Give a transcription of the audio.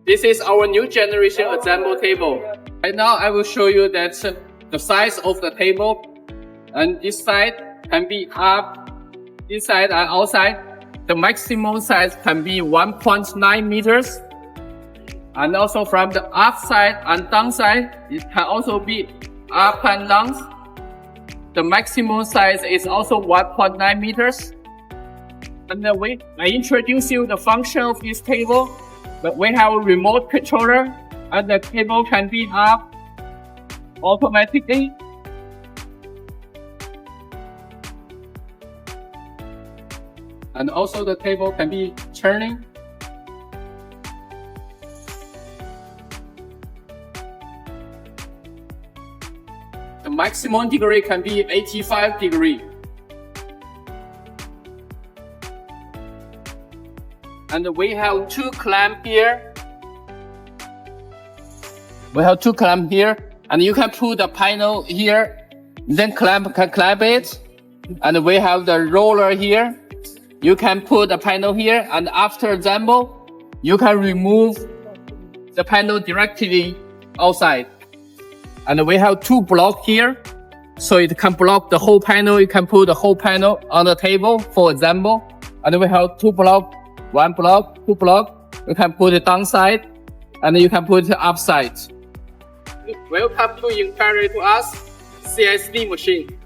This is our new generation assemble table. Right now I will show you that the size of the table, and this side can be up, inside and outside. The maximum size can be 1.9 meters. And also from the upside and downside, it can also be up and down. The maximum size is also 1.9 meters. And then I introduce you the function of this table. But we have a remote controller, and the table can be up automatically. And also the table can be turning. The maximum degree can be 85 degrees. And we have two clamps here. And you can put the panel here, then can clamp it. And we have the roller here. You can put the panel here, and after assemble, you can remove the panel directly outside. And we have two blocks here, so it can block the whole panel. You can put the whole panel on the table for example. And we have two blocks. One block, two block, you can put it downside, and you can put it upside. Welcome to inquiry to us, CSD machine.